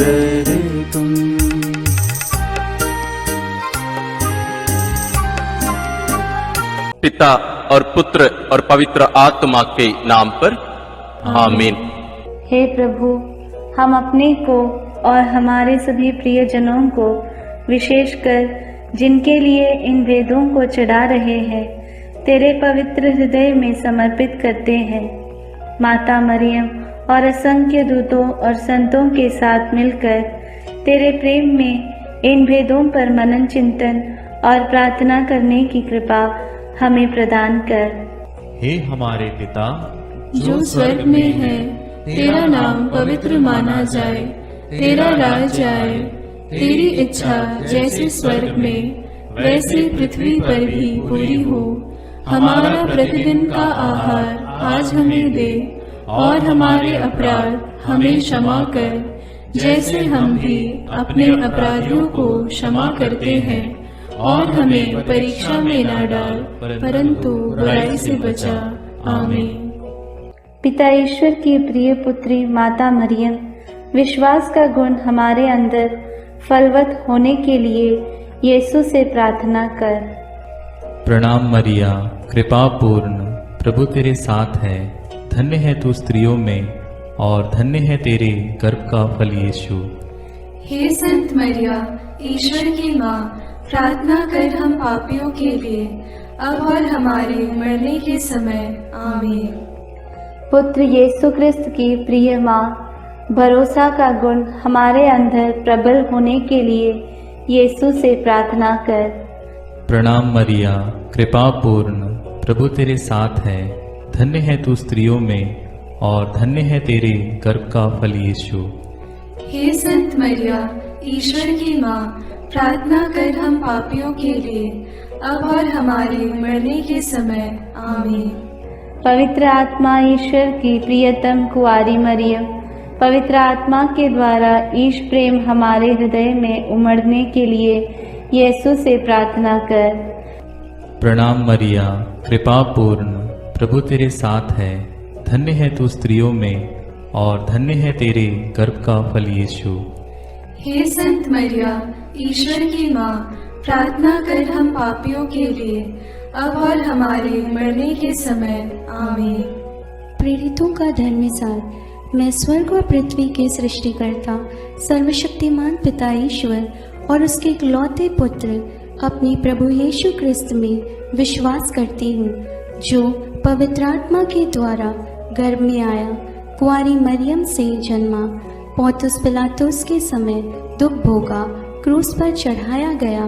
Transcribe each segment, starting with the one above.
सुंदर तुम। पिता और पुत्र और पवित्र आत्मा के नाम पर आमीन। हे प्रभु, हम अपने को और हमारे सभी प्रियजनों को, विशेषकर जिनके लिए इन भेदों को चढ़ा रहे हैं, तेरे पवित्र हृदय में समर्पित करते हैं। माता मरियम और असंख्य दूतों और संतों के साथ मिलकर तेरे प्रेम में इन भेदों पर मनन चिंतन और प्रार्थना करने की कृपा हमें प्रदान कर। हे हमारे पिता जो स्वर्ग में है, तेरा नाम पवित्र माना जाए, तेरा राज आए, तेरी इच्छा जैसे स्वर्ग में वैसे पृथ्वी पर भी पूरी हो। हमारा प्रतिदिन का आहार आज हमें दे, और हमारे अपराध हमें क्षमा कर, जैसे हम भी अपने अपराधियों को क्षमा करते हैं, और हमें परीक्षा में न डाल, परंतु बुराई से बचा। आमीन। पिता ईश्वर की प्रिय पुत्री माता मरियम, विश्वास का गुण हमारे अंदर फलवत होने के लिए यीशु से प्रार्थना कर। प्रणाम मरिया, कृपा पूर्ण, प्रभु तेरे साथ है। धन्य है तू स्त्रियों में, और धन्य है तेरे गर्भ का फल यीशु। हे संत मरिया, ईश्वर की माँ, प्रार्थना कर हम पापियों के लिए, अब और हमारे मरने के समय। आमीन। पुत्र यीशु कृष्ण की प्रिय माँ, भरोसा का गुण हमारे अंदर प्रबल होने के लिए यीशु से प्रार्थना कर। प्रणाम मरिया, कृपा पूर्ण, प्रभु तेरे साथ है। धन्य है तू स्त्रियों में, और धन्य है तेरे गर्भ का फल यीशु। हे संत मरिया, ईश्वर की माँ, प्रार्थना कर हम पापियों के लिए, अब और हमारे मरने के समय। आमीन। पवित्र आत्मा ईश्वर की प्रियतम कुंवारी मरियम, पवित्र आत्मा के द्वारा ईश प्रेम हमारे हृदय में उमड़ने के लिए यीशु से प्रार्थना कर। प्रणाम मरिया, कृपा पूर्ण, प्रभु तेरे साथ है। धन्य है तू स्त्रियों में, और धन्य है तेरे गर्भ का फल यीशु। हे संत मरिया, ईश्वर की माँ, प्रार्थना कर हम पापियों के लिए, अब और हमारे मरने के समय। आमीन। प्रेरितों का धर्मसार। मैं स्वर्ग और पृथ्वी के सृष्टिकर्ता सर्वशक्तिमान पिता ईश्वर और उसके इकलौते पुत्र अपने प्रभु यीशु क्रिस्त में विश्वास करती हूँ, जो पवित्र आत्मा के द्वारा गर्भ में आया, कुंवारी मरियम से जन्मा, पोंतुस पिलातुस के समय दुख भोगा, क्रूस पर चढ़ाया गया,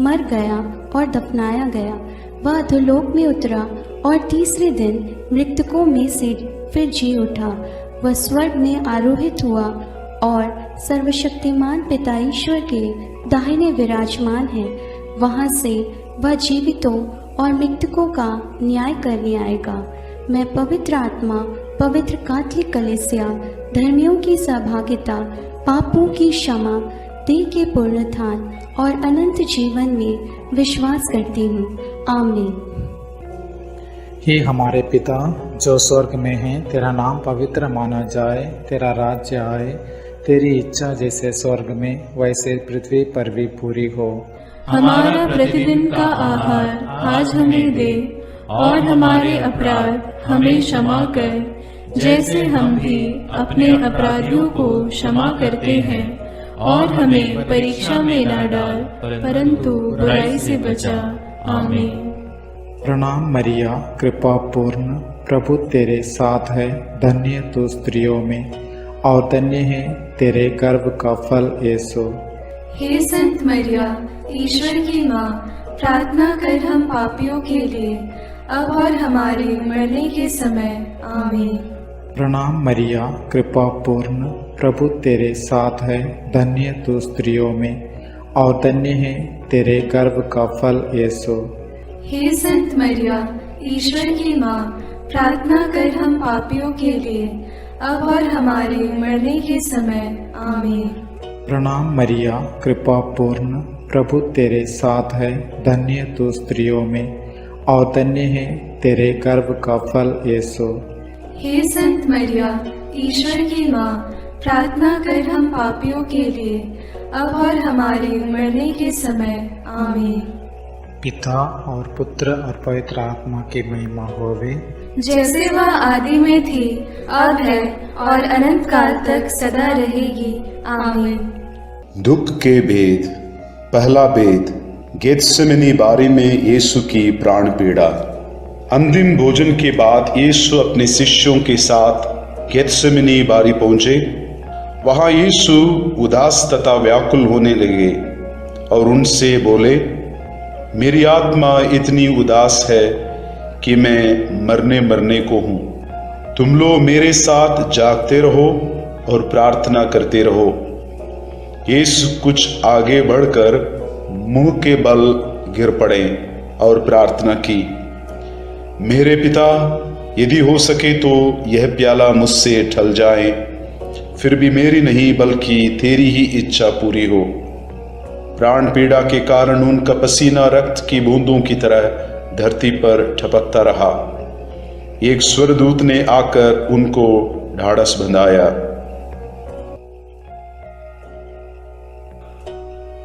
मर गया और दफनाया गया। वह अधोलोक में उतरा और तीसरे दिन मृतकों में से फिर जी उठा। वह स्वर्ग में आरोहित हुआ और सर्वशक्तिमान पिता ईश्वर के दाहिने विराजमान है। वहाँ से वह जीवितों और मृतकों का न्याय करने आएगा। मैं पवित्र आत्मा, पवित्र कैथोलिक कलीसिया, धर्मियों की सहभागिता, पापों की क्षमा, देह के पुनरुत्थान और अनंत जीवन में विश्वास करती हूँ। आमीन। हे हमारे पिता जो स्वर्ग में है, तेरा नाम पवित्र माना जाए, तेरा राज्य आए, तेरी इच्छा जैसे स्वर्ग में वैसे पृथ्वी पर भी पूरी हो। हमारा प्रतिदिन का आहार आज हमें दे, और हमारे अपराध हमें क्षमा कर, जैसे हम भी अपने अपराधियों को क्षमा करते हैं, और हमें परीक्षा में न डाल, परंतु बुराई से बचा। आमीन। प्रणाम मरिया, कृपा पूर्ण, प्रभु तेरे साथ है। धन्य तू स्त्रियों में, और धन्य है तेरे गर्भ का फल यीशु। हे संत मरिया, ईश्वर की माँ, प्रार्थना कर हम पापियों के लिए, अब और हमारे मरने के समय। आमीन। प्रणाम मरिया, कृपा पूर्ण, प्रभु तेरे साथ है। धन्य तू स्त्रियों में, और धन्य है तेरे गर्भ का फल यीशु। हे संत मरिया, ईश्वर की माँ, प्रार्थना कर हम पापियों के लिए, अब और हमारे मरने के समय। आमीन। प्रणाम मरिया, कृपा पूर्ण, प्रभु तेरे साथ है। धन्य तू स्त्रियों में, और धन्य है तेरे गर्भ का फल यीशु। हे संत मरिया, ईश्वर की माँ, प्रार्थना कर हम पापियों के लिए, अब और हमारे मरने के समय। आमीन। पिता और पुत्र और पवित्र आत्मा की महिमा होवे, जैसे वह आदि में थी, अब है और अनंत काल तक सदा रहेगी। आमीन। दुख के भेद। पहला भेद, गेत्सेमनी बारी में यीशु की प्राण पीड़ा। अंतिम भोजन के बाद यीशु अपने शिष्यों के साथ गेत्सेमनी बारी पहुंचे। वहां यीशु उदास तथा व्याकुल होने लगे और उनसे बोले, मेरी आत्मा इतनी उदास है कि मैं मरने को हूं। तुम लोग मेरे साथ जागते रहो और प्रार्थना करते रहो। यीशु कुछ आगे बढ़कर मुंह के बल गिर पड़े और प्रार्थना की, मेरे पिता, यदि हो सके तो यह प्याला मुझसे टल जाए, फिर भी मेरी नहीं बल्कि तेरी ही इच्छा पूरी हो। प्राण पीड़ा के कारण उनका पसीना रक्त की बूंदों की तरह धरती पर टपकता रहा। एक स्वर्गदूत ने आकर उनको ढाढ़स बंधाया।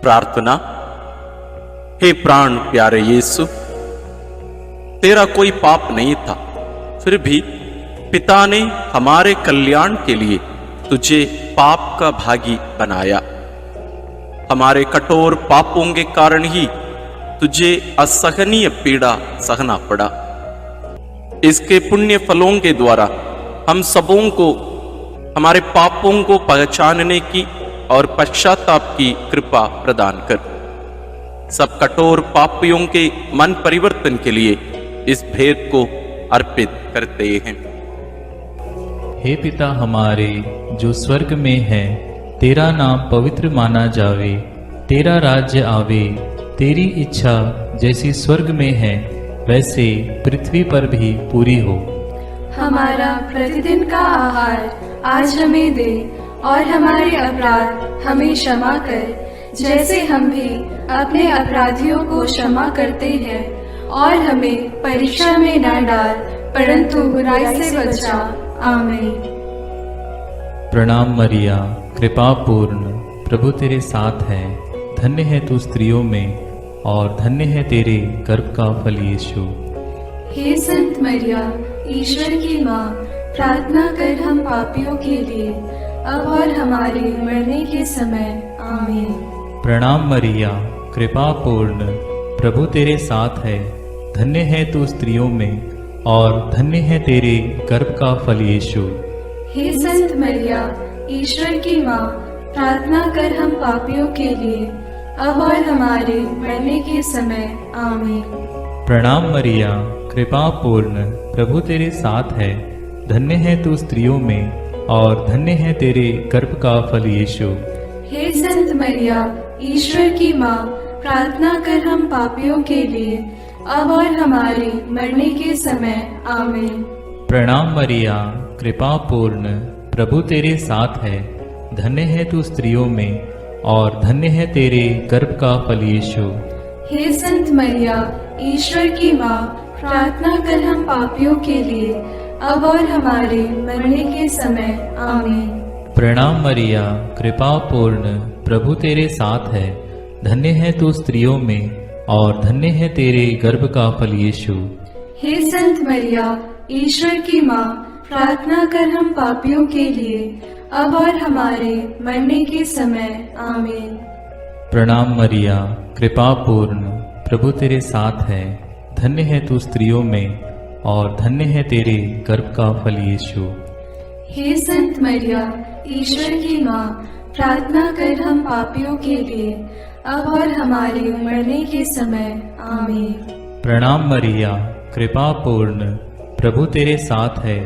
प्रार्थना। हे प्राण प्यारे यीशु, तेरा कोई पाप नहीं था, फिर भी पिता ने हमारे कल्याण के लिए तुझे पाप का भागी बनाया। हमारे कठोर पापों के कारण ही तुझे असहनीय पीड़ा सहना पड़ा। इसके पुण्य फलों के द्वारा हम सबों को हमारे पापों को पहचानने की और पश्चाताप की कृपा प्रदान कर। सब कठोर पापियों के मन परिवर्तन के लिए इस भेद को अर्पित करते हैं। हे पिता हमारे जो स्वर्ग में है, तेरा नाम पवित्र माना जावे, तेरा राज्य आवे, तेरी इच्छा जैसी स्वर्ग में है वैसे पृथ्वी पर भी पूरी हो। हमारा प्रतिदिन का आहार आज हमें दे, और हमारे अपराध हमें क्षमा कर, जैसे हम भी अपने अपराधियों को क्षमा करते हैं, और हमें परीक्षा में न डाल, परंतु बुराई से बचा। आमीन। प्रणाम मरिया, कृपा पूर्ण, प्रभु तेरे साथ है, धन्य है तू स्त्रियों में और धन्य है तेरे गर्भ का फल यीशु। हे संत मरिया, ईश्वर की माँ, प्रार्थना कर हम पापियों के लिए, अब और हमारे मरने के समय। आमीन। प्रणाम मरिया, कृपा पूर्ण, प्रभु तेरे साथ है, धन्य है तू स्त्रियों में और धन्य है तेरे गर्भ का फल यीशु। हे संत मरिया, ईश्वर की माँ, प्रार्थना कर हम पापियों के लिए, अब और हमारे मरने के समय। आमीन। प्रणाम मरिया, कृपा पूर्ण, प्रभु तेरे साथ है, धन्य है तू स्त्रियों में और धन्य है तेरे गर्भ का फल यीशु। हे संत मरिया, ईश्वर की माँ, प्रार्थना कर हम पापियों के लिए, अब और हमारे मरने के समय। आमीन। प्रणाम मरिया, कृपा पूर्ण, प्रभु तेरे साथ है, धन्य है तू स्त्रियों में और धन्य है तेरे गर्भ का फल यीशु। हे संत मरिया, ईश्वर की माँ, प्रार्थना कर हम पापियों के लिए, अब और हमारे मरने के समय। आमीन। प्रणाम मरिया, कृपा पूर्ण, प्रभु तेरे साथ है, धन्य है तू स्त्रियों में और धन्य है तेरे गर्भ का फल यीशु। हे संत मरिया, ईश्वर की माँ, प्रार्थना कर हम पापियों के लिए, अब और हमारे मरने के समय। आमीन। प्रणाम मरिया, कृपा पूर्ण, प्रभु तेरे साथ है, धन्य है तू स्त्रियों में और धन्य है तेरे गर्भ का फल यीशु। हे संत मरिया, ईश्वर की माँ, प्रार्थना कर हम पापियों के लिए, अब और हमारे मरने के समय। आमीन। प्रणाम मरिया, कृपा पूर्ण, प्रभु तेरे साथ है,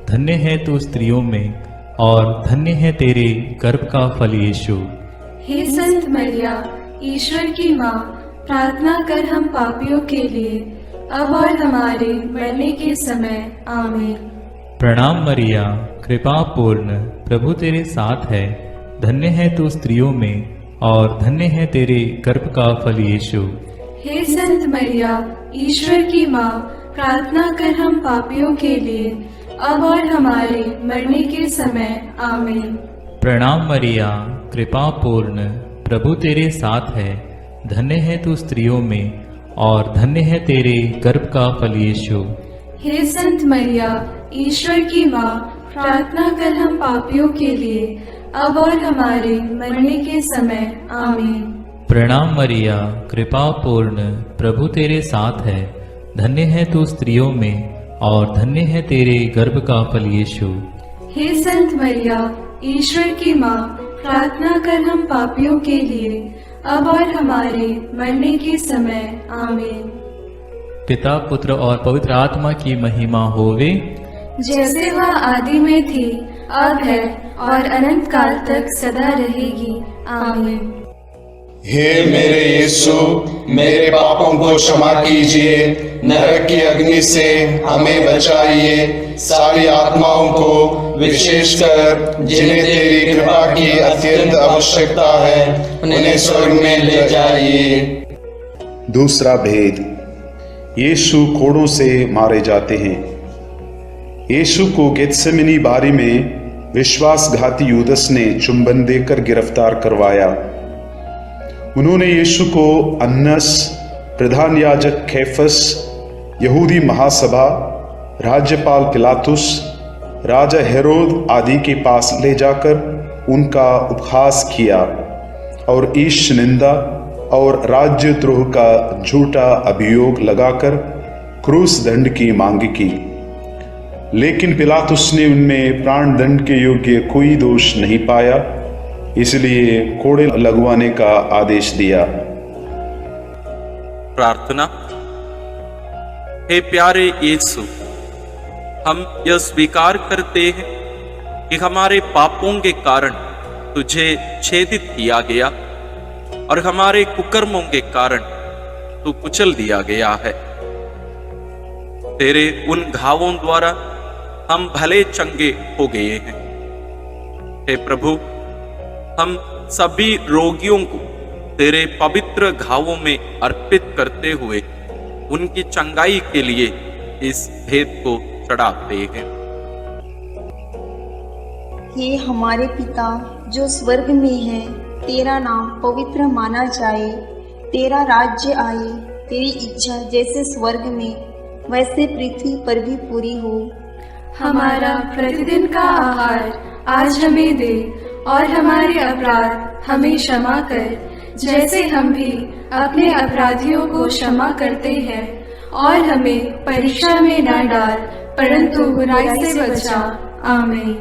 धन्य है तू स्त्रियों में और धन्य है तेरे गर्भ का फल यीशु। हे संत मरिया, ईश्वर की माँ, प्रार्थना कर हम पापियों के लिए, अब और हमारे मरने के समय। आमीन। प्रणाम मरिया, कृपा पूर्ण, प्रभु तेरे साथ है, धन्य है तू स्त्रियों में और धन्य है तेरे गर्भ का फल यीशु। हे संत मरिया, ईश्वर की माँ, प्रार्थना कर हम पापियों के लिए, अब और हमारे मरने के समय। आमीन। प्रणाम मरिया, कृपा पूर्ण, प्रभु तेरे साथ है। धन्य है तू स्त्रियों में और धन्य है तेरे गर्भ का फल यीशु। हे संत मरिया, ईश्वर की माँ, प्रार्थना कर हम पापियों के लिए, अब और हमारे मरने के समय। आमीन। प्रणाम मरिया, कृपा पूर्ण, प्रभु तेरे साथ है। धन्य है तू स्त्रियों में और धन्य है तेरे गर्भ का फल यीशु। हे संत मरिया, ईश्वर की माँ, प्रार्थना कर हम पापियों के लिए, अब और हमारे मरने के समय। आमीन। पिता, पुत्र और पवित्र आत्मा की महिमा होवे, जैसे वह आदि में थी, अब है और अनंत काल तक सदा रहेगी। आमीन। हे मेरे यीशु, मेरे पापों को क्षमा कीजिए, नरक की अग्नि से हमें बचाइए, सारी आत्माओं को विशेषकर जिन्हें तेरी कृपा की अत्यंत आवश्यकता है उन्हें स्वर्ग में ले जाइए। दूसरा भेद, यीशु कोड़ों से मारे जाते हैं। यीशु को गेत्सेमनी बारी में विश्वासघाती यूदस ने चुंबन देकर गिरफ्तार करवाया। उन्होंने यीशु को अन्नस, प्रधान याजक कैफस, यहूदी महासभा, राज्यपाल पिलातुस, राजा हेरोद आदि के पास ले जाकर उनका उपहास किया और ईश निंदा और राज्यद्रोह का झूठा अभियोग लगाकर क्रूस दंड की मांग की। लेकिन पिलातुस ने उनमें प्राण दंड के योग्य कोई दोष नहीं पाया, इसलिए कोड़े लगवाने का आदेश दिया। प्रार्थना। हे प्यारे यीशु, हम यह स्वीकार करते हैं कि हमारे पापों के कारण तुझे छेदित किया गया और हमारे कुकर्मों के कारण तू कुचल दिया गया है। तेरे उन घावों द्वारा हम भले चंगे हो गए हैं। हे प्रभु, हम सभी रोगियों को तेरे पवित्र घावों में अर्पित करते हुए उनकी चंगाई के लिए इस भेद को चढ़ाते हैं। हे हमारे पिता जो स्वर्ग में है, तेरा नाम पवित्र माना जाए, तेरा राज्य आए, तेरी इच्छा जैसे स्वर्ग में वैसे पृथ्वी पर भी पूरी हो। हमारा प्रतिदिन का आहार आज हमें दे और हमारे अपराध हमें क्षमा कर, जैसे हम भी अपने अपराधियों को क्षमा करते हैं, और हमें परीक्षा में न डाल परंतु बुराई से बचा। आमीन।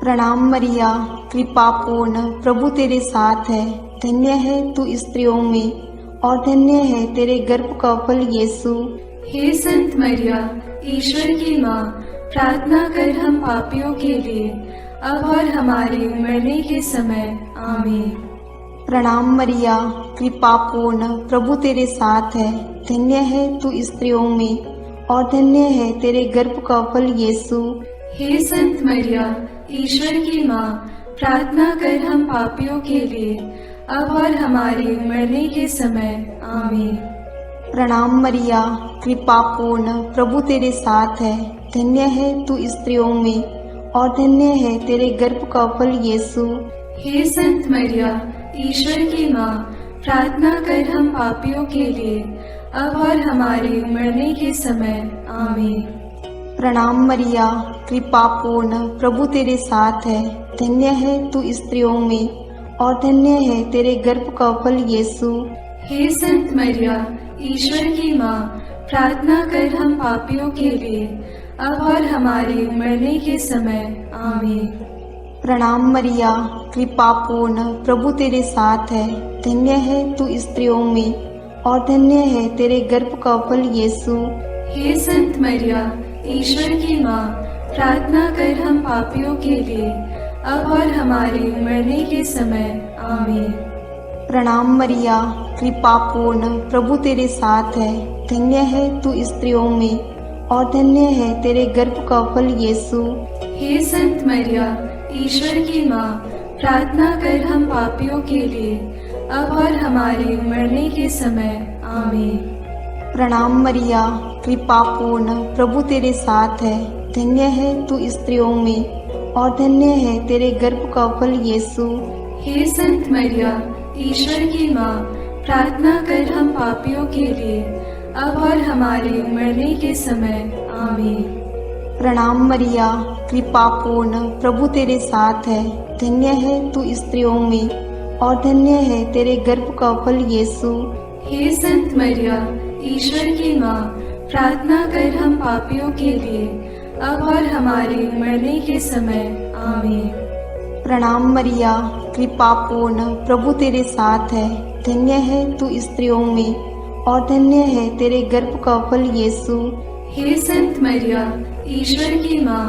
प्रणाम मरिया, कृपा पूर्ण, प्रभु तेरे साथ है। धन्य है तू स्त्रियों में और धन्य है तेरे गर्भ का फल यीशु। हे संत मरिया, ईश्वर की माँ, प्रार्थना कर हम पापियों के लिए, अब और हमारे मरने के समय। आमीन। प्रणाम मरिया, कृपा पूर्ण, प्रभु तेरे साथ है। धन्य है तू स्त्रियों में और धन्य है तेरे गर्भ का फल यीशु। हे संत मरिया, ईश्वर की माँ, प्रार्थना कर हम पापियों के लिए, अब और हमारे मरने के समय। आमीन। प्रणाम मरिया, कृपा पूर्ण, प्रभु तेरे साथ है। धन्य है तू स्त्रियों में और धन्य है तेरे गर्भ का फल यीशु। हे संत मरिया, ईश्वर की माँ, प्रार्थना कर हम पापियों के लिए, अब और हमारे मरने के समय। आमीन। प्रणाम मरिया, कृपा पूर्ण, प्रभु तेरे साथ है। धन्य है तू स्त्रियों में और धन्य है तेरे गर्भ का फल यीशु। हे संत मरिया, ईश्वर की माँ, प्रार्थना कर हम पापियों के लिए, अब और हमारे मरने के समय। आमीन। प्रणाम मरिया, कृपा पूर्ण, प्रभु तेरे साथ है। धन्य है तू स्त्रियों में और धन्य है तेरे गर्भ का फल यीशु। हे संत मरिया, ईश्वर की माँ, प्रार्थना कर हम पापियों के लिए, अब और हमारे मरने के समय। आमीन। प्रणाम मरिया, कृपा पूर्ण, प्रभु तेरे साथ है। धन्य है तू स्त्रियों में और धन्य है तेरे गर्भ का फल यीशु। हे संत मरिया, ईश्वर की माँ, प्रार्थना कर हम पापियों के लिए, अब और हमारे मरने के समय। आमीन। प्रणाम मरिया, कृपा पूर्ण, प्रभु तेरे साथ है। धन्य है तू स्त्रियों में और धन्य है तेरे गर्भ का फल यीशु। हे संत मरिया, ईश्वर की माँ, प्रार्थना कर हम पापियों के लिए, अब और हमारे मरने के समय। आमीन। प्रणाम मरिया, कृपा पूर्ण, प्रभु तेरे साथ है। धन्य है तू स्त्रियों में, और धन्य है तेरे गर्भ का फल यीशु। हे संत मरिया, ईश्वर की माँ, प्रार्थना कर हम पापियों के लिए, अब और हमारे मरने के समय। आमीन। प्रणाम मरिया, कृपा पूर्ण, प्रभु तेरे साथ है। धन्य है तू स्त्रियों में, और धन्य है तेरे गर्भ का फल यीशु। हे संत मरिया, ईश्वर की माँ,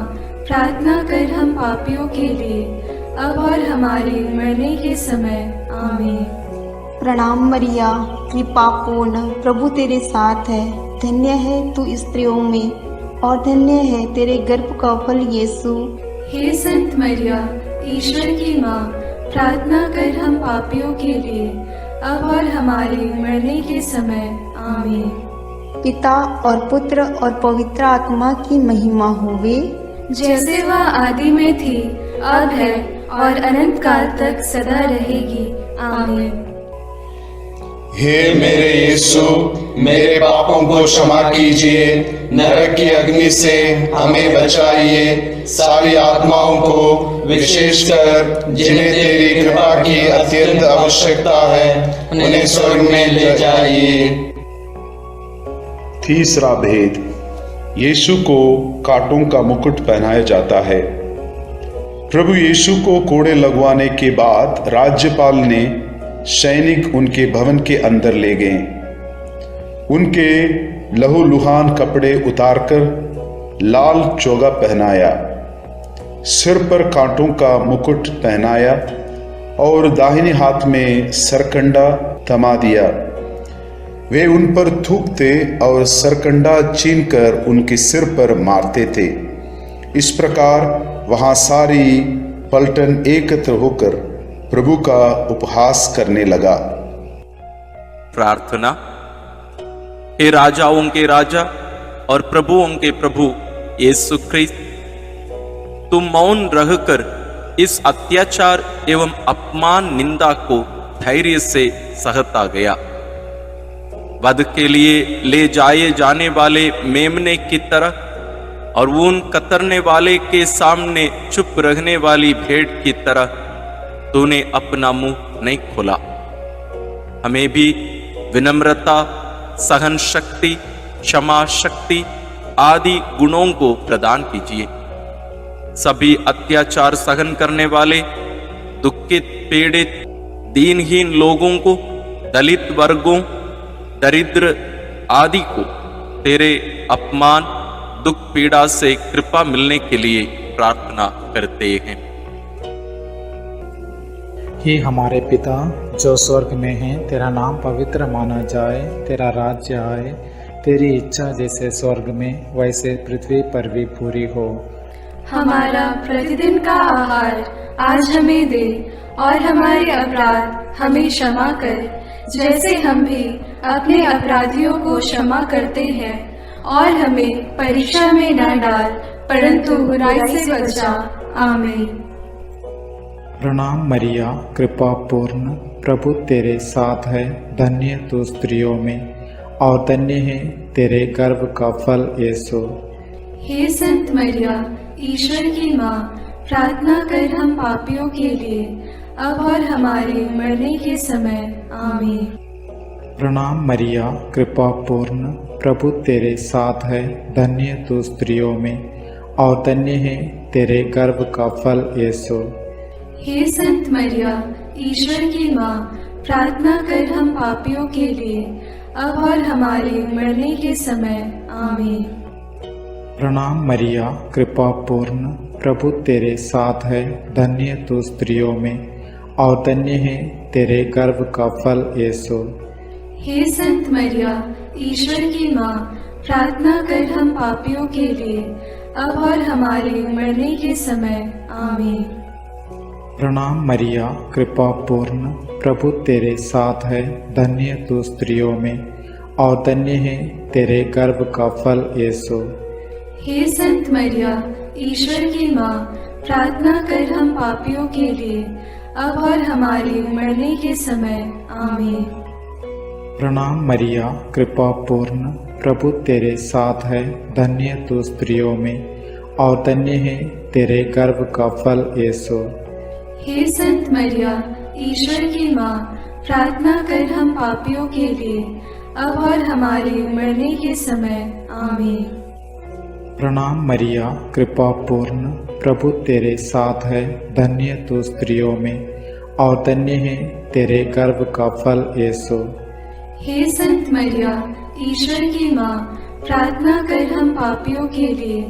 प्रार्थना कर हम पापियों के लिए, अब और हमारे मरने के समय। आमीन। प्रणाम मरिया, कृपा पूर्ण, प्रभु तेरे साथ है। धन्य है तू स्त्रियों में, और धन्य है तेरे गर्भ का फल यीशु। हे संत मरिया, ईश्वर की माँ, प्रार्थना कर हम पापियों के लिए, अब और हमारे मरने के समय। आमीन। पिता और पुत्र और पवित्र आत्मा की महिमा होवे, जैसे वह आदि में थी, अब है और अनंत काल तक सदा रहेगी। आमीन। हे मेरे यीशु, मेरे पापों को क्षमा कीजिए, नरक की अग्नि से हमें बचाइए, सारी आत्माओं को, विशेषकर जिन्हें तेरी कृपा की अत्यंत आवश्यकता है, उन्हें स्वर्ग में ले जाइए। तीसरा भेद, यीशु को कांटों का मुकुट पहनाया जाता है। प्रभु यीशु को कोड़े लगवाने के बाद राज्यपाल ने सैनिक उनके भवन के अंदर ले गए। उनके लहूलुहान कपड़े उतारकर लाल चोगा पहनाया, सिर पर कांटों का मुकुट पहनाया और दाहिने हाथ में सरकंडा थमा दिया। वे उन पर थूकते और सरकंडा छीनकर उनके सिर पर मारते थे। इस प्रकार वहां सारी पलटन एकत्र होकर प्रभु का उपहास करने लगा। प्रार्थना। हे राजाओं के राजा और प्रभुओं के प्रभु यीशु ख्रिस्त, तुम मौन रहकर इस अत्याचार एवं अपमान निंदा को धैर्य से सहता गया। वध के लिए ले जाए जाने वाले मेमने की तरह और ऊन कतरने वाले के सामने चुप रहने वाली भेड़ की तरह तूने अपना मुंह नहीं खोला। हमें भी विनम्रता, सहन शक्ति, क्षमा शक्ति आदि गुणों को प्रदान कीजिए। सभी अत्याचार सहन करने वाले, दुखित, पीड़ित, दीनहीन लोगों को, दलित वर्गों, दरिद्र आदि को तेरे अपमान, दुख, पीड़ा से कृपा मिलने के लिए प्रार्थना करते हैं। हे हमारे पिता जो स्वर्ग में है, तेरा नाम पवित्र माना जाए, तेरा राज्य आए, तेरी इच्छा जैसे स्वर्ग में वैसे पृथ्वी पर भी पूरी हो। हमारा प्रतिदिन का आहार आज हमें दे, और हमारे अपराध हमें क्षमा कर, जैसे हम भी अपने अपराधियों को क्षमा करते हैं, और हमें परीक्षा में न डाल, परंतु बुराई से बचा। आमीन। प्रणाम मरिया, कृपा पूर्ण, प्रभु तेरे साथ है। धन्य तू स्त्रियों में, और धन्य है तेरे गर्भ का फल यीशु। हे संत मरिया, ईश्वर की माँ, प्रार्थना कर हम पापियों के लिए, अब और हमारे मरने के समय। आमीन। प्रणाम मरिया, कृपा पूर्ण, प्रभु तेरे साथ है। धन्य तू स्त्रियों में, और धन्य है तेरे गर्भ का फल यीशु। हे संत मरिया, ईश्वर की माँ, प्रार्थना कर हम पापियों के लिए, अब और हमारे मरने के समय। आमीन। प्रणाम मरिया, कृपा पूर्ण, प्रभु तेरे साथ है। धन्य तू स्त्रियों में, और धन्य है तेरे गर्भ का फल यीशु। हे संत मरिया, ईश्वर की माँ, प्रार्थना कर हम पापियों के लिए, अब और हमारे मरने के समय। आमीन। प्रणाम मरिया, कृपा पूर्ण, प्रभु तेरे साथ है। धन्य तू स्त्रियों में, और धन्य है तेरे गर्भ का फल यीशु। हे संत मरिया, ईश्वर की माँ, प्रार्थना कर हम पापियों के लिए, अब और हमारे मरने के समय। आमीन। प्रणाम मरिया, कृपा पूर्ण, प्रभु तेरे साथ है, धन्य तू स्त्रियों में और धन्य है तेरे गर्भ का फल यीशु। हे संत मरिया, ईश्वर की माँ, प्रार्थना कर हम पापियों के लिए, अब और हमारे मरने के समय। आमीन। प्रणाम मरिया, कृपा पूर्ण, प्रभु तेरे साथ है, धन्य तू स्त्रियों में और धन्य है तेरे गर्भ का फल यीशु। हे संत मरिया, ईश्वर की माँ, प्रार्थना कर हम पापियों के लिए,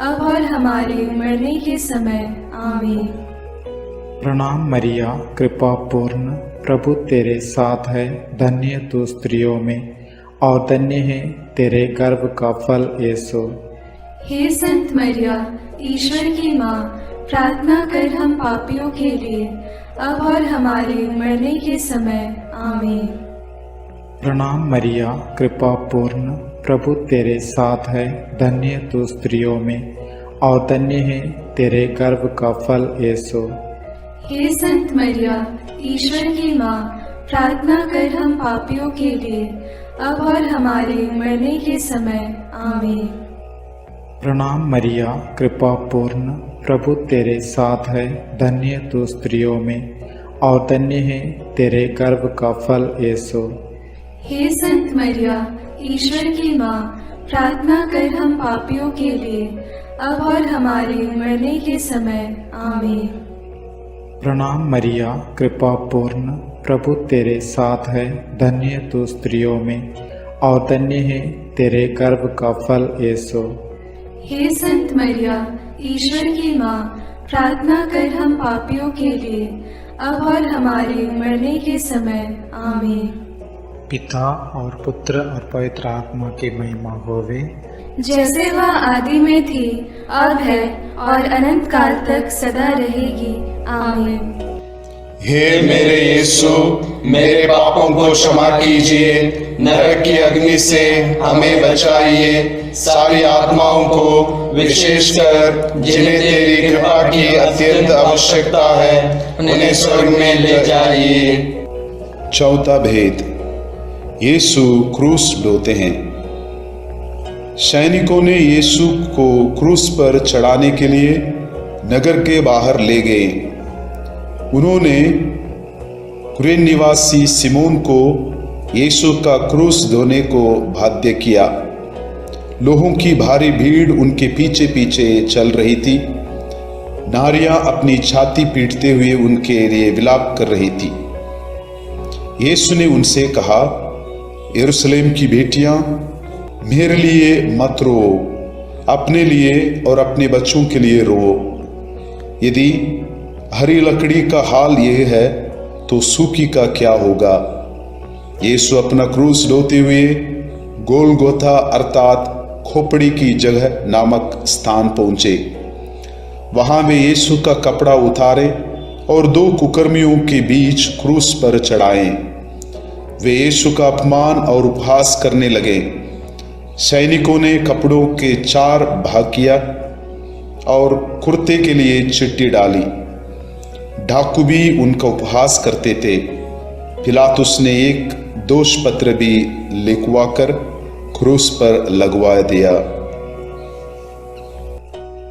अब और हमारे मरने के समय। आमीन। प्रणाम मरिया, कृपा पूर्ण, प्रभु तेरे साथ है, धन्य तू स्त्रियों में और धन्य है तेरे गर्भ का फल यीशु। हे संत मरिया, ईश्वर की माँ, प्रार्थना कर हम पापियों के लिए, अब और हमारे मरने के समय। आमीन। प्रणाम मरिया, कृपा पूर्ण, प्रभु तेरे साथ है, धन्य तू स्त्रियों में और धन्य है तेरे गर्भ का फल यीशु। हे संत मरिया, ईश्वर की माँ, प्रार्थना कर हम पापियों के लिए, अब और हमारे मरने के समय। आमीन। प्रणाम मरिया, कृपा पूर्ण, प्रभु तेरे साथ है, धन्य तू स्त्रियों में और धन्य है तेरे गर्भ का फल यीशु। हे संत मरिया, ईश्वर की माँ, प्रार्थना कर हम पापियों के लिए, अब और हमारे मरने के समय। आमीन। प्रणाम मरिया, कृपा पूर्ण, प्रभु तेरे साथ है, धन्य तू स्त्रियों में और धन्य है तेरे गर्भ का फल यीशु। हे संत मरिया, ईश्वर की माँ, प्रार्थना कर हम पापियों के लिए, अब और हमारे मरने के समय। आमीन। पिता और पुत्र और पवित्र आत्मा की महिमा होवे, जैसे वह आदि में थी, अब है और अनंत काल तक सदा रहेगी। आमीन। हे मेरे यीशु, मेरे पापों को क्षमा कीजिए, नरक की अग्नि से हमें बचाइए, सारी आत्माओं को विशेषकर जिन्हें तेरी कृपा की अत्यंत आवश्यकता है, उन्हें स्वर्ग में ले जाइए। चौथा भेद, यीशु क्रूस ढोते हैं। सैनिकों ने यीशु को क्रूस पर चढ़ाने के लिए नगर के बाहर ले गए। उन्होंने कुरेन निवासी सिमोन को यीशु का क्रूस ढोने को बाध्य किया। लोगों की भारी भीड़ उनके पीछे पीछे चल रही थी। नारियां अपनी छाती पीटते हुए उनके लिए विलाप कर रही थी। यीशु ने उनसे कहा, यरूशलेम की बेटियां, मेरे लिए मत रो, अपने लिए और अपने बच्चों के लिए रो। यदि हरी लकड़ी का हाल यह है तो सूखी का क्या होगा। यीशु अपना क्रूस ढोते हुए गोलगोथा अर्थात खोपड़ी की जगह नामक स्थान पहुंचे। वहां वे यीशु का कपड़ा उतारे और दो कुकर्मियों के बीच क्रूस पर चढ़ाए। वे यीशु का अपमान और उपहास करने लगे। सैनिकों ने कपड़ों के 4 भाग किया और कुर्ते के लिए चिट्ठी डाली। डाकू भी उनका उपहास करते थे। पिलातुस ने एक दोष पत्र भी लिखवाकर क्रूस पर लगवा दिया।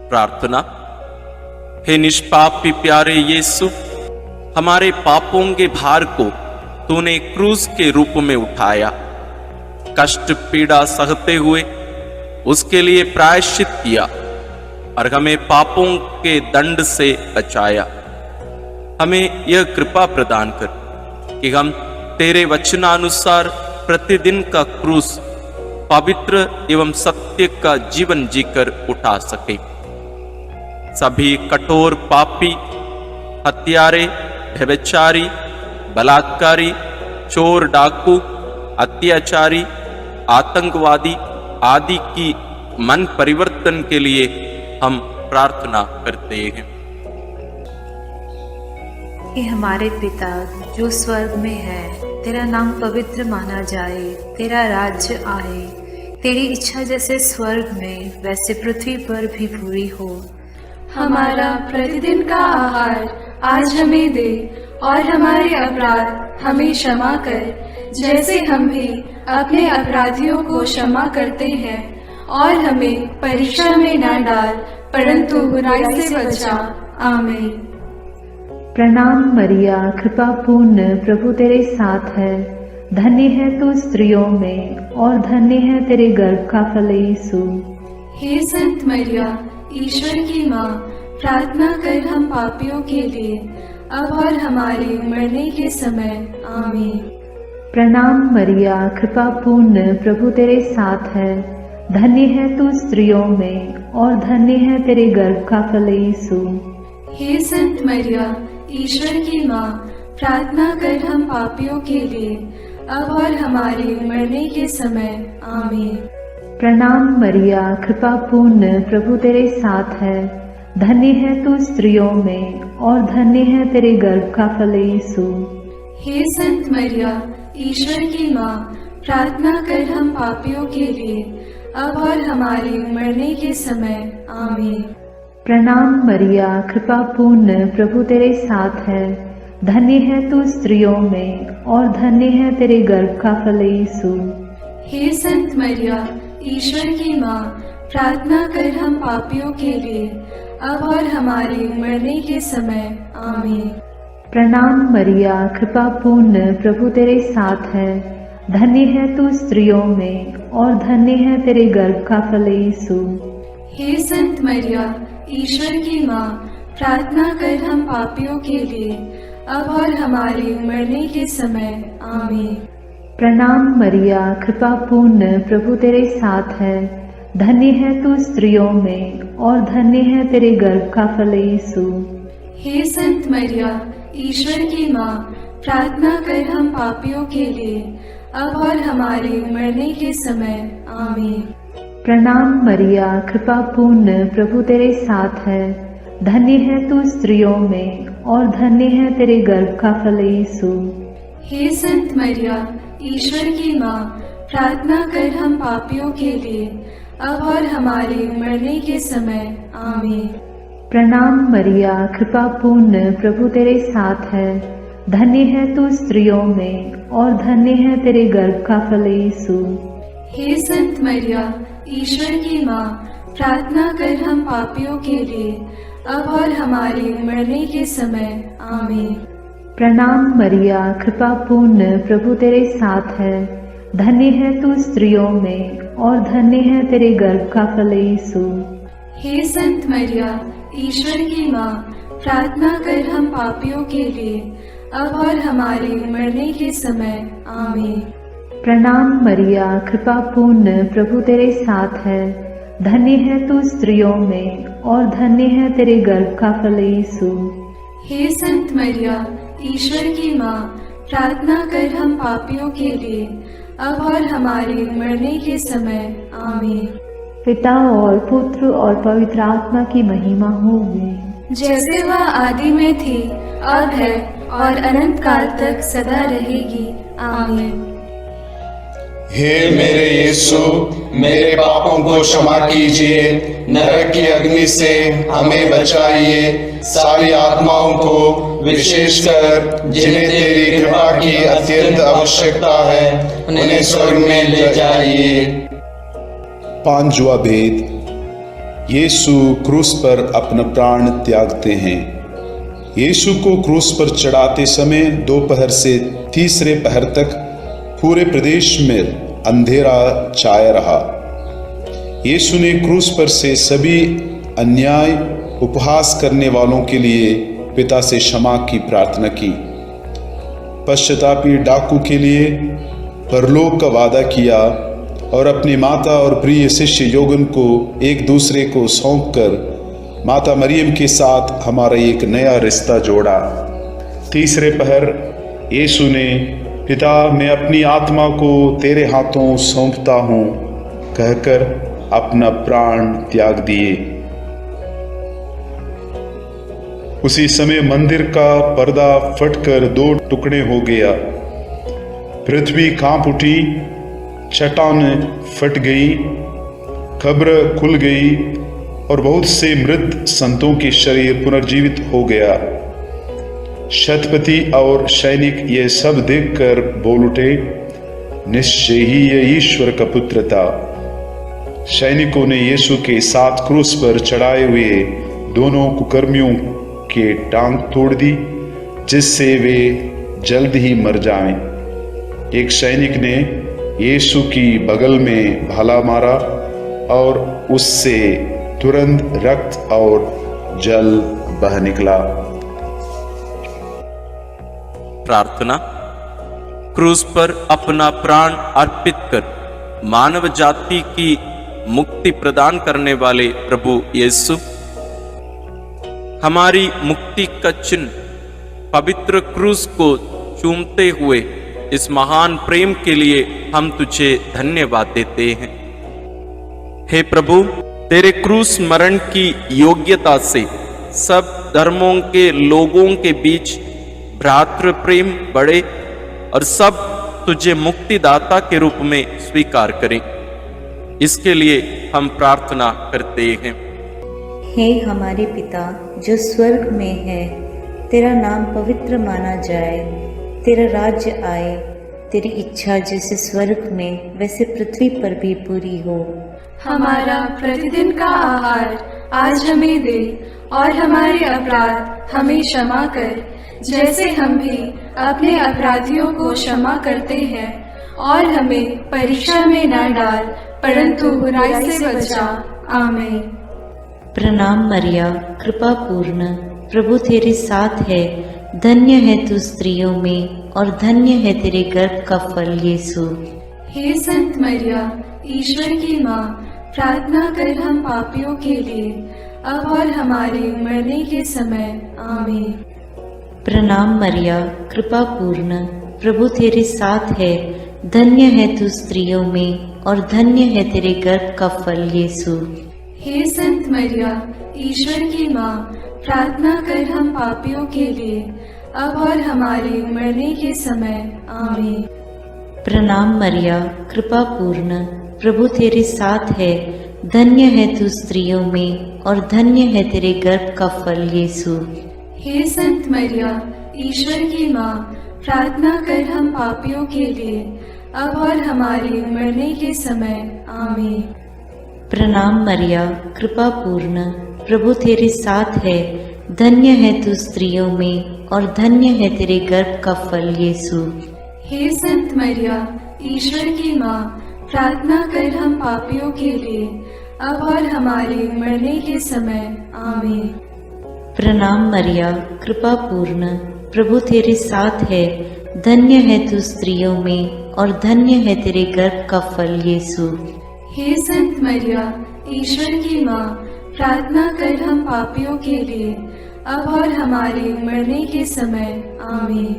प्रार्थना। हे निष्पापी प्यारे यीशु, हमारे पापों के भार को तूने क्रूस के रूप में उठाया। कष्ट पीड़ा सहते हुए उसके लिए प्रायश्चित किया और हमें पापों के दंड से बचाया। हमें यह कृपा प्रदान कर कि हम तेरे वचनानुसार प्रतिदिन का क्रूस पवित्र एवं सत्य का जीवन जीकर उठा सके। सभी कठोर पापी, हत्यारे, व्यभिचारी, बलात्कारी, चोर, डाकू, अत्याचारी, आतंकवादी आदि की मन परिवर्तन के लिए हम प्रार्थना करते हैं। हे हमारे पिता जो स्वर्ग में है, तेरा नाम पवित्र माना जाए, तेरा राज्य आए, तेरी इच्छा जैसे स्वर्ग में वैसे पृथ्वी पर भी पूरी हो। हमारा प्रतिदिन का आहार आज हमें दे, और हमारे अपराध हमें क्षमा कर, जैसे हम भी अपने अपराधियों को क्षमा करते हैं, और हमें परीक्षा में न डाल, परंतु बुराई से बचा। आमीन। प्रणाम मरिया, कृपा पूर्ण, प्रभु तेरे साथ है। धन्य है तू स्त्रियों में, और धन्य है तेरे गर्भ का फल यीशु। हे संत मरिया, ईश्वर की माँ, प्रार्थना कर हम पापियों के लिए, अब और हमारे मरने के समय। आमीन। प्रणाम मरिया, कृपा पूर्ण, प्रभु तेरे साथ है। धन्य है तू स्त्रियों में, और धन्य है तेरे गर्भ का फल यीशु। हे संत मरिया, ईश्वर की माँ, प्रार्थना कर हम पापियों के लिए, अब और हमारे मरने के समय। आमीन। प्रणाम मरिया, कृपा पूर्ण, प्रभु तेरे साथ है। धन्य है तू स्त्रियों में, और धन्य है तेरे गर्भ का फल यीशु। हे संत मरिया, ईश्वर की माँ, प्रार्थना कर हम पापियों के लिए, अब और हमारे मरने के समय। आमीन। प्रणाम मरिया, कृपा पूर्ण, प्रभु तेरे साथ है। धन्य है तू स्त्रियों में, और धन्य है तेरे गर्भ का फल यीशु। हे संत मरिया, ईश्वर की माँ, प्रार्थना कर हम पापियों के लिए, अब और हमारे मरने के समय। आमीन। प्रणाम मरिया, कृपा पूर्ण, प्रभु तेरे साथ है। धन्य है तू स्त्रियों में, और धन्य है तेरे गर्भ का फल यीशु। हे संत मरिया, ईश्वर की माँ, प्रार्थना कर हम पापियों के लिए, अब और हमारे मरने के समय। आमीन। प्रणाम मरिया, कृपा पूर्ण, प्रभु तेरे साथ है। धन्य है तू स्त्रियों में, और धन्य है तेरे गर्भ का फल यीशु। हे संत मरिया, ईश्वर की माँ, प्रार्थना कर हम पापियों के लिए, अब और हमारे मरने के समय। आमीन। प्रणाम मरिया, कृपा पूर्ण, प्रभु तेरे साथ है। धन्य है तू स्त्रियों में, और धन्य है तेरे गर्भ का फल यीशु। हे संत मरिया, ईश्वर की माँ, प्रार्थना कर हम पापियों के लिए, अब और हमारे मरने के समय। आमीन। प्रणाम मरिया, कृपा पूर्ण, प्रभु तेरे साथ है। धन्य है तू स्त्रियों में, और धन्य है तेरे गर्भ का फल यीशु। हे संत मरिया, ईश्वर की माँ, प्रार्थना कर हम पापियों के लिए, अब और हमारे मरने के समय। आमीन। प्रणाम मरिया, कृपा पूर्ण, प्रभु तेरे साथ है। धन्य है तू स्त्रियों में, और धन्य है तेरे गर्भ का फल यीशु। हे संत मरिया, ईश्वर की माँ, प्रार्थना कर हम पापियों के लिए, अब और हमारे मरने के समय। आमीन। प्रणाम मरिया, कृपा पूर्ण, प्रभु तेरे साथ है। धन्य है तू स्त्रियों में, और धन्य है तेरे गर्भ का फल यीशु। हे संत मरिया, ईश्वर की माँ, प्रार्थना कर हम पापियों के लिए, अब और हमारे मरने के समय। आमीन। पिता और पुत्र और पवित्र आत्मा की महिमा होगी, जैसे वह आदि में थी, अब है, और अनंत काल तक सदा रहेगी। आमीन। हे मेरे यीशु, मेरे पापों को क्षमा कीजिए, नरक की अग्नि से हमें बचाइए, सारी आत्माओं को, विशेषकर जिन्हें तेरी कृपा की अत्यंत आवश्यकता है, उन्हें स्वर्ग में ले जाइए। पांचवा भेद, यीशु क्रूस पर अपना प्राण त्यागते हैं। यीशु को क्रूस पर चढ़ाते समय दोपहर से तीसरे पहर तक पूरे प्रदेश में अंधेरा छाया रहा। यीशु ने क्रूस पर से सभी अन्याय उपहास करने वालों के लिए पिता से क्षमा की प्रार्थना की। पश्चातापी डाकू के लिए परलोक का वादा किया और अपनी माता और प्रिय शिष्य योगन को एक दूसरे को सौंपकर माता मरियम के साथ हमारा एक नया रिश्ता जोड़ा। तीसरे पहर यीशु ने, पिता मैं अपनी आत्मा को तेरे हाथों सौंपता हूँ कहकर अपना प्राण त्याग दिए। उसी समय मंदिर का पर्दा फटकर दो टुकड़े हो गया। पृथ्वी कांप उठी, चट्टान फट गई, कब्र खुल गई और बहुत से मृत संतों के शरीर पुनर्जीवित हो गया। शतपति और सैनिक ये सब देखकर बोल उठे, निश्चय ही ये ईश्वर का पुत्र था। सैनिकों ने यीशु के साथ क्रूस पर चढ़ाए हुए दोनों कुकर्मियों के टांग तोड़ दी, जिससे वे जल्द ही मर जाएं। एक सैनिक ने यीशु की बगल में भाला मारा और उससे तुरंत रक्त और जल बह निकला। प्रार्थना। क्रूस पर अपना प्राण अर्पित कर मानव जाति की मुक्ति प्रदान करने वाले प्रभु यीशु, हमारी मुक्ति का चिन्ह पवित्र क्रूस को चूमते हुए इस महान प्रेम के लिए हम तुझे धन्यवाद देते हैं। हे प्रभु, तेरे क्रूस मरण की योग्यता से सब धर्मों के लोगों के बीच भ्रातृ प्रेम बढ़े और सब तुझे मुक्तिदाता के रूप में स्वीकार करें। इसके लिए हम प्रार्थना करते हैं। हे हमारे पिता जो स्वर्ग में है, तेरा नाम पवित्र माना जाए, तेरा राज्य आए, तेरी इच्छा जैसे स्वर्ग में वैसे पृथ्वी पर भी पूरी हो। हमारा प्रतिदिन का आहार आज हमें दे और हमारे अपराध हमें क्षमा कर, जैसे हम भी अपने अपराधियों को क्षमा करते हैं, और हमें परीक्षा में न डाल परंतु बुराई से बचा। आमीन। प्रणाम मरिया, कृपा पूर्ण, प्रभु तेरे साथ है, धन्य है तू स्त्रियों में और धन्य है तेरे गर्भ का फल यीशु। हे संत मरिया, ईश्वर की माँ, प्रार्थना कर हम पापियों के लिए अब और हमारे मरने के समय। आमीन। प्रणाम मरिया, कृपा पूर्ण, प्रभु तेरे साथ है, धन्य है तू स्त्रियों में और धन्य है तेरे गर्भ का फल यीशु। हे संत मरिया, ईश्वर की माँ, प्रार्थना कर हम पापियों के लिए अब और हमारे मरने के समय। आमीन। प्रणाम मरिया, कृपा पूर्ण, प्रभु तेरे साथ है, धन्य है तू स्त्रियों में और धन्य है तेरे गर्भ का फल यीशु। हे संत मरिया, ईश्वर की माँ, प्रार्थना कर हम पापियों के लिए अब और हमारे मरने के समय। आमीन। प्रणाम मरिया, कृपा पूर्ण, प्रभु तेरे साथ है, धन्य है तू स्त्रियों में और धन्य है तेरे गर्भ का फल यीशु। हे संत मरिया, ईश्वर की माँ, प्रार्थना कर हम पापियों के लिए अब और हमारे मरने के समय। आमीन। प्रणाम मरिया, कृपा पूर्ण, प्रभु तेरे साथ है, धन्य है तू स्त्रियों में और धन्य है तेरे गर्भ का फल यीशु। हे संत मरिया, ईश्वर की माँ, प्रार्थना कर हम पापियों के लिए अब और हमारे मरने के समय। आमीन।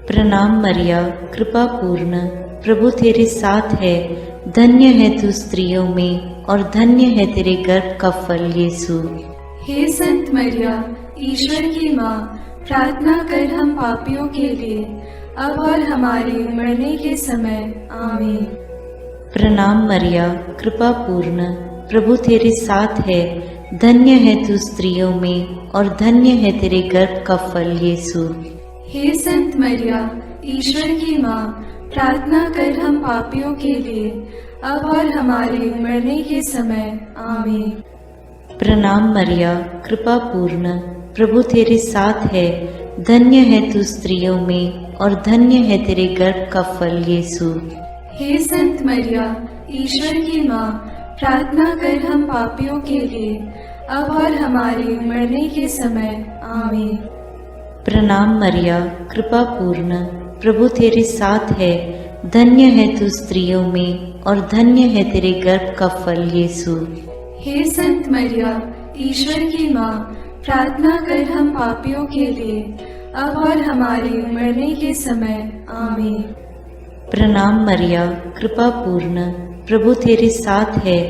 प्रणाम मरिया, कृपा पूर्ण, प्रभु तेरे साथ है, धन्य है तू स्त्रियों में और धन्य है तेरे गर्भ का फल यीशु। हे संत मरिया, ईश्वर की माँ, प्रार्थना कर हम पापियों के लिए अब और हमारे मरने के समय। आमीन। प्रणाम मरिया, कृपा पूर्ण, प्रभु तेरे साथ है, धन्य है तू स्त्रियों में और धन्य है तेरे गर्भ का फल यीशु। हे संत मरिया, ईश्वर की माँ, प्रार्थना कर हम पापियों के लिए अब और हमारे मरने के समय। आमीन। प्रणाम मरिया, कृपा पूर्ण, प्रभु तेरे साथ है, धन्य है तू स्त्रियों में और धन्य है तेरे गर्भ का फल यीशु। हे संत मरिया, ईश्वर की माँ, प्रार्थना कर हम पापियों के लिए अब और हमारे मरने के समय। आमीन। प्रणाम मरिया, कृपा पूर्ण, प्रभु तेरे साथ है, धन्य है तू स्त्रियों में और धन्य है तेरे गर्भ का फल यीशु। हे संत मरिया, ईश्वर की माँ, प्रार्थना कर हम पापियों के लिए अब और हमारे मरने के समय। आमीन। प्रणाम मरिया, कृपा पूर्ण, प्रभु तेरे साथ है,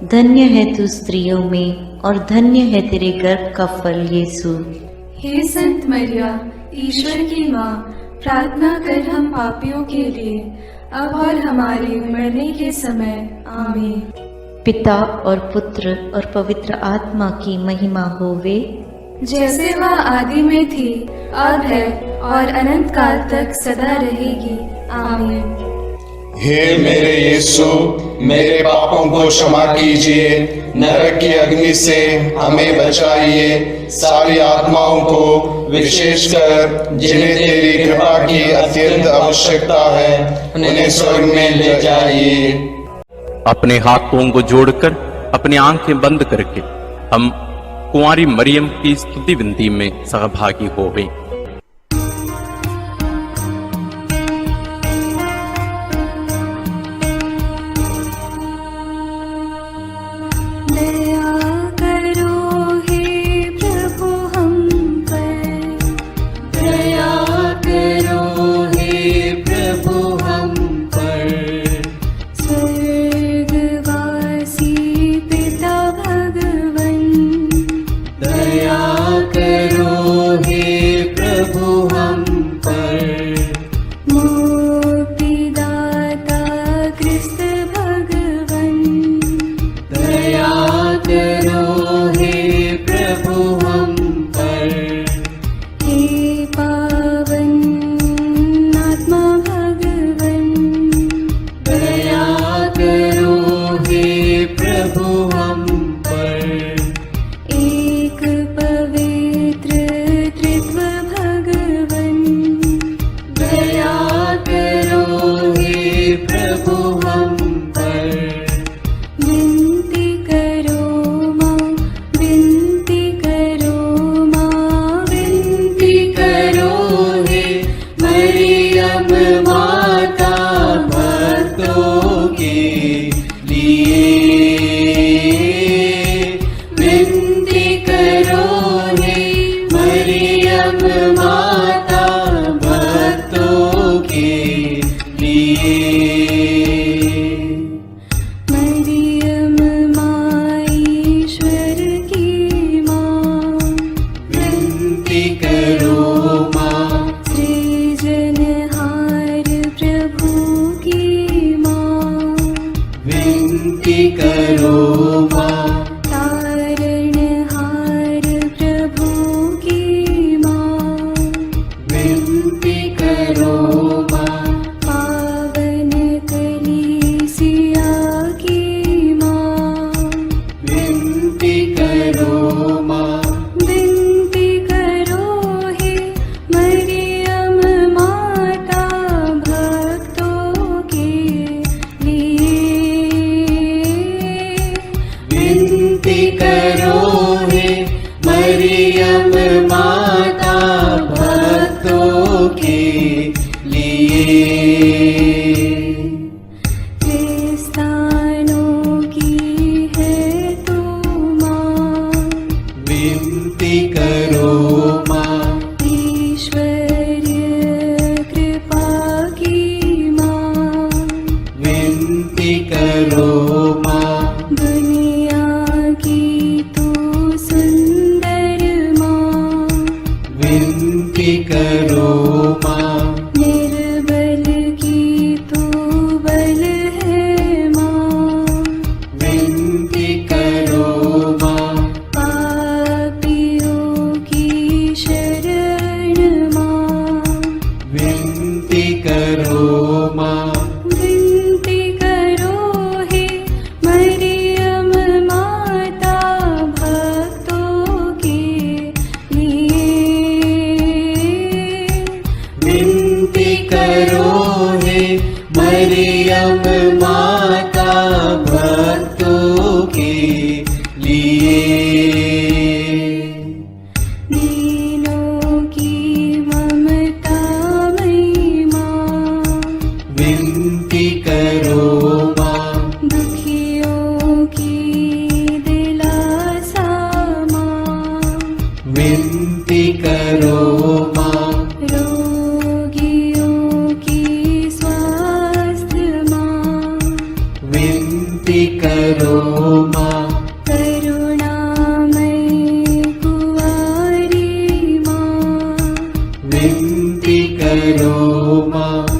धन्य है तू स्त्रियों में और धन्य है तेरे गर्भ का फल यीशु। हे संत मरिया, ईश्वर की माँ, प्रार्थना कर हम पापियों के लिए अब और हमारे मरने के समय। आमीन। पिता और पुत्र और पवित्र आत्मा की महिमा होवे, जैसे वह आदि में थी, अब है और अनंत काल तक सदा रहेगी। आमीन। हे मेरे यीशु, मेरे पापों को क्षमा कीजिए, नरक की अग्नि से हमें बचाइए, सारी आत्माओं को विशेषकर जिन्हें तेरी कृपा की अत्यंत आवश्यकता है उन्हें स्वर्ग में ले जाइए। अपने हाथों को जोड़कर अपनी आंखें बंद करके हम कुंवारी मरियम की स्तुति विनती में सहभागी होवे।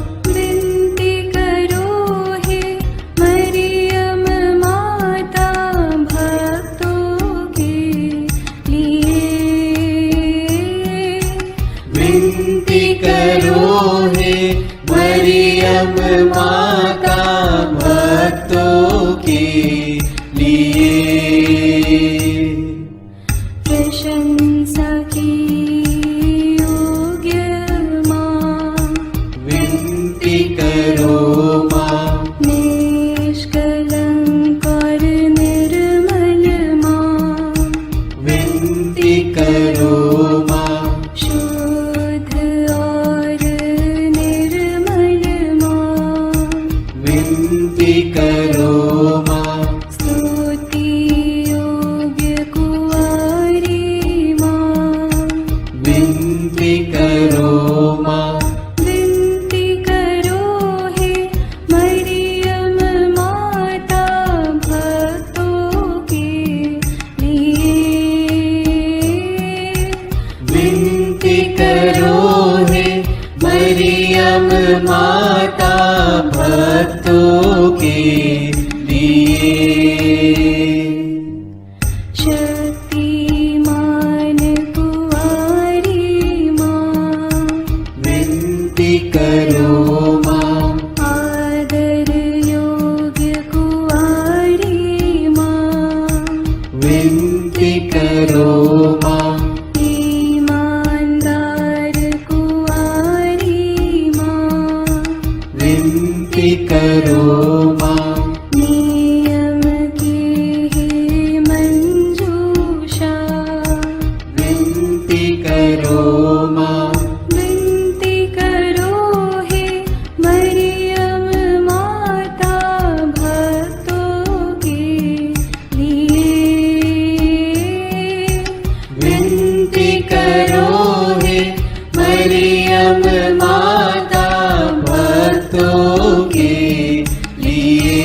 विनती करो हे मरियम माता करो हे मरियम माता भक्तों के लिए। प्रशंसा की योग्य माँ, विनती करो माँ। निष्कलंक और निर्मल माँ, विनती करो माँ। शुद्ध और निर्मल माँ, विनती करो माँ। स्तुति योग्य कुंवारी माँ, विनती करो माँ। विनती करो हे मरियम माता भक्तों के लिए। विनती करो हे मरियम माता भक्तों के लिए। शक्तिमान कुंवारी माँ, विनती करो माँ। आदर योग्य कुंवारी माँ, विनती करो माँ। ईमानदार कुंवारी माँ, विनती करो माँ। नियम की है मंजूषा, विनती करो माँ। विनती करो हे मरियम माता भक्तों के लिए। विनती करो हे मरियम माता भक्तों के लिए।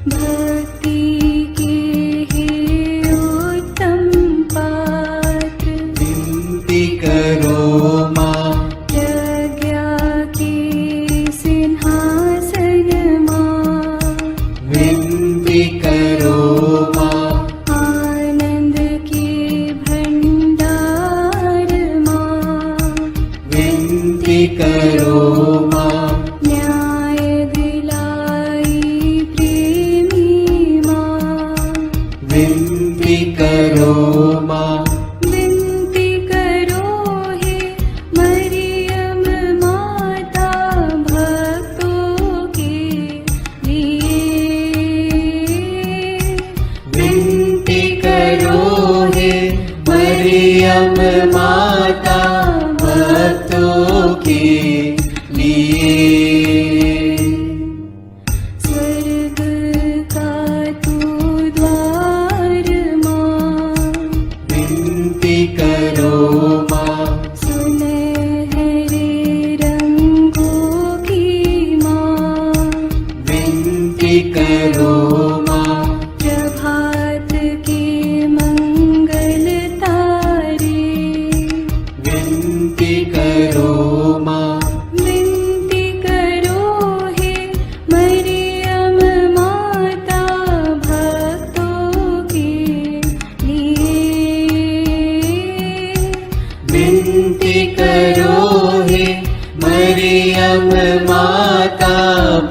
भक्ति के हे उत्तम पात्र, विनती करो माँ। प्रज्ञा के सिंहासन माँ, विनती करो माँ। आनंद के भंडार माँ, विनती करो माँ। न्याय दिलाई प्रेमी माँ, विनती करो माँ। विनती करो हे मरियम माता भक्तों के लिए। विनती करो हे मरियम माता भक्तों के लिए। स्वर्ग का तू द्वार माँ, विनती करो माँ। सुनहरे रंगों की माँ, विनती करो माँ। प्रभात के मंगल तारे, विनती करो माँ। विनती करो हे मरियम माता भक्तों के लिए। विनती करो हे मरियम माता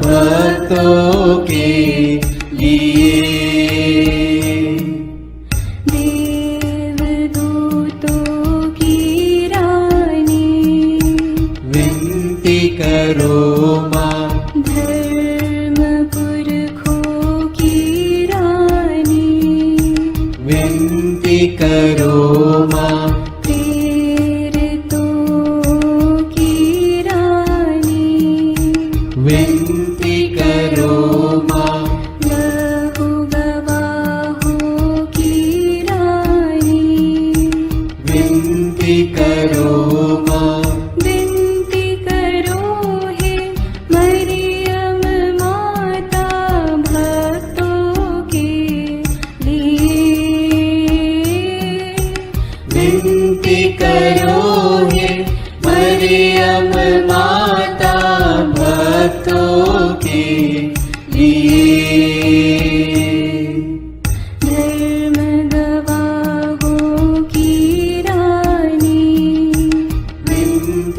भक्तों के लिए। देवदूतों की रानी, विनती करो माँ। धर्म पुरखों की रानी, विनती करो माँ। प्रेरितों की रानी,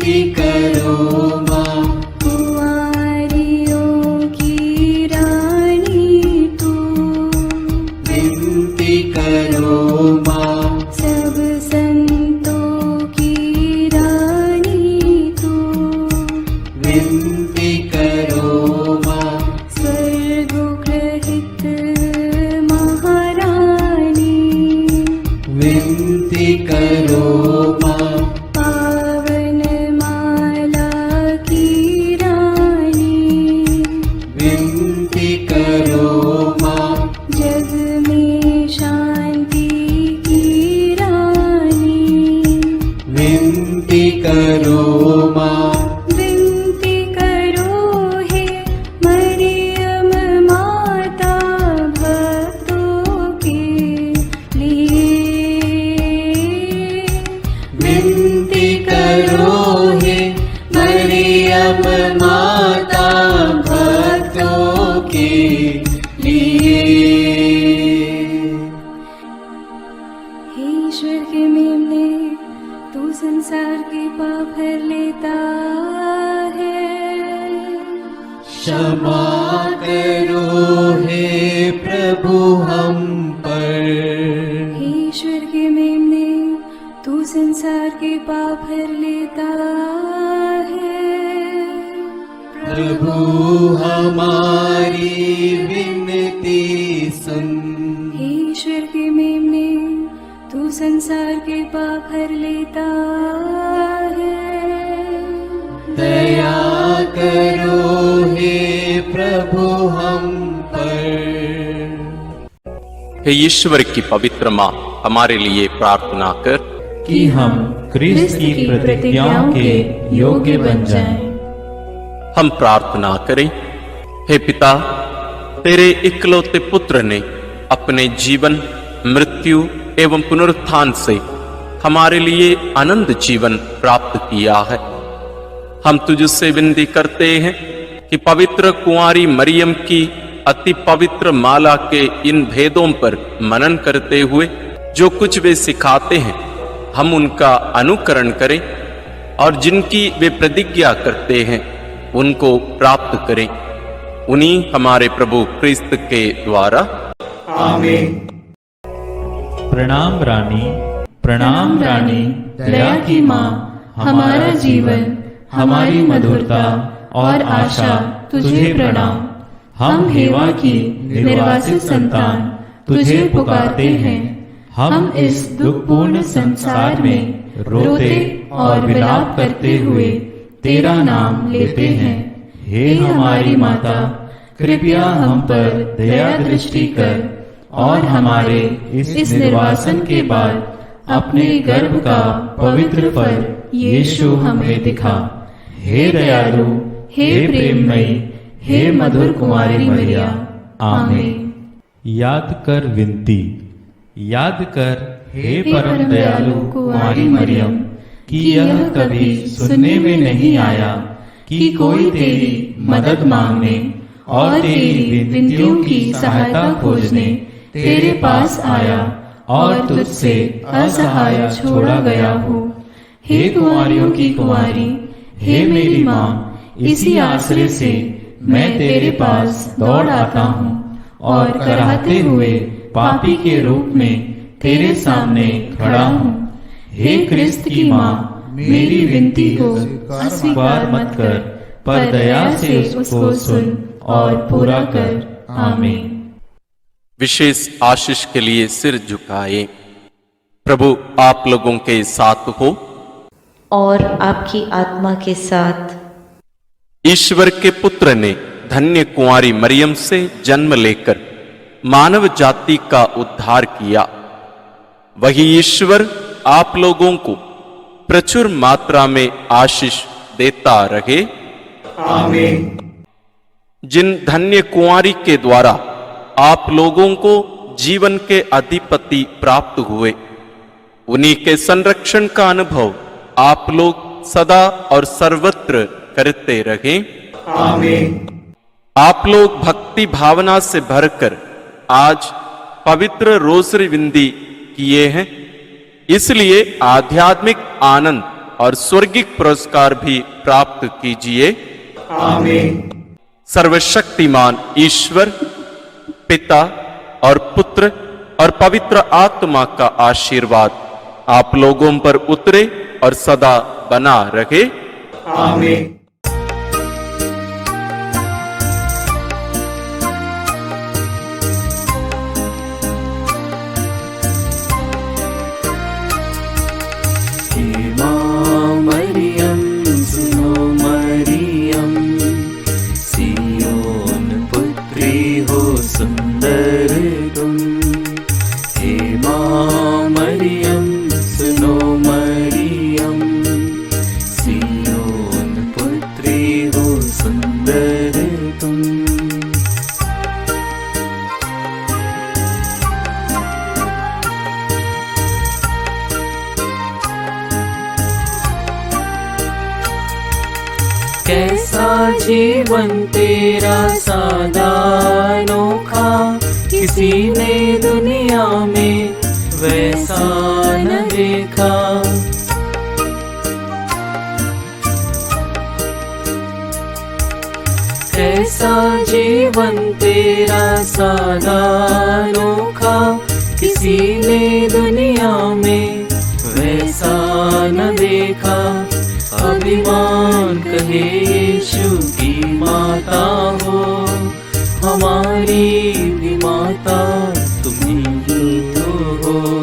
विनती करो माँ। कुंवारियों की रानी तू, विनती करो माँ। सब संतों की रानी तू, विनती करो माँ। स्वर्गोग्रहित महारानी, विनती करो माँ। पावन माला की रानी, विनती करो माँ। जग में शांति की रानी, विनती करो माँ। विनती करो हे मरियम माता भक्तों के लिए। विनती करो हे मरियम माता भक्तों के लिए। हे ईश्वर के मेमने, तू संसार के पाप हर लेता है। क्षमा करो हे प्रभु हम पर। हे ईश्वर के मेमने, तू संसार के पाप हर लेता है। प्रभु हमारी विनती सुन। हे ईश्वर के मेमने, तू संसार के पाप हर लेता है। दया करो हे प्रभु हम पर। हे ईश्वर की पवित्र माँ, हमारे लिए प्रार्थना कर कि हम क्रिस्त की प्रतिज्ञाओं के योग्य बन जाएं। हम प्रार्थना करें। हे पिता, तेरे इकलौते पुत्र ने अपने जीवन, मृत्यु एवं पुनरुत्थान से हमारे लिए अनंत जीवन प्राप्त किया है। हम तुझसे विनती करते हैं कि पवित्र कुंवारी मरियम की अति पवित्र माला के इन भेदों पर मनन करते हुए जो कुछ वे सिखाते हैं, हम उनका अनुकरण करें और जिनकी वे प्रतिज्ञा करते हैं उनको प्राप्त करें। उन्हीं हमारे प्रभु क्रिस्त के द्वारा। आमीन। प्रणाम रानी, प्रणाम रानी, दया की माँ, हमारा जीवन, हमारी मधुरता और आशा तुझे प्रणाम। हम हेवा की निर्वासित संतान तुझे पुकारते हैं। हम इस दुखपूर्ण संसार में रोते और विलाप करते हुए तेरा नाम लेते हैं। हे हमारी माता, कृपया हम पर दया दृष्टि कर और हमारे इस निर्वासन के बाद अपने गर्भ का पवित्र फल यीशु हमें दिखा। हे दयालु, हे प्रेममयी, हे मधुर कुमारी मरिया। आमीन। याद कर विनती। याद कर हे परम दयालु कुमारी मरियम, कि यह कभी सुनने में नहीं आया कि कोई तेरी मदद मांगने और तेरी विनतियों की सहायता खोजने तेरे पास आया और तुझसे असहाय छोड़ा गया हो। हे कुंवारियों की कुंवारी, हे मेरी माँ, इसी आश्रय से मैं तेरे पास दौड़ आता हूँ और कराहते हुए पापी के रूप में तेरे सामने खड़ा हूँ। हे क्रिस्त की माँ, मेरी विनती को अस्वीकार मत कर, पर दया से उसको सुन और पूरा कर। आमीन। विशेष आशीष के लिए सिर झुकाए। प्रभु आप लोगों के साथ हो और आपकी आत्मा के साथ। ईश्वर के पुत्र ने धन्य कुंवारी मरियम से जन्म लेकर मानव जाति का उद्धार किया। वही ईश्वर आप लोगों को प्रचुर मात्रा में आशीष देता रहे। आमीन। जिन धन्य कुंवारी के द्वारा आप लोगों को जीवन के अधिपति प्राप्त हुए, उन्हीं के संरक्षण का अनुभव आप लोग सदा और सर्वत्र करते रहें। आमीन। आप लोग भक्ति भावना से भरकर आज पवित्र रोसरी विनती किए हैं, इसलिए आध्यात्मिक आनंद और स्वर्गिक पुरस्कार भी प्राप्त कीजिए। आमीन। सर्वशक्तिमान ईश्वर पिता और पुत्र और पवित्र आत्मा का आशीर्वाद आप लोगों पर उतरे और सदा बना रहे। आमीन। मरियम सुनो मरियम, सियोन पुत्री हो सुंदर तुम। हे माँ मरियम सुनो मरियम, सियोन पुत्री हो सुंदर तुम। कैसा जीवन तेरा सादा अनोखा, किसी ने दुनिया में वैसा न देखा। कैसा जीवन तेरा सादा अनोखा, किसी ने दुनिया में वैसा न देखा। अभिमान कहे यीशु की माता हो, हमारी भी माता तुम ही तो हो।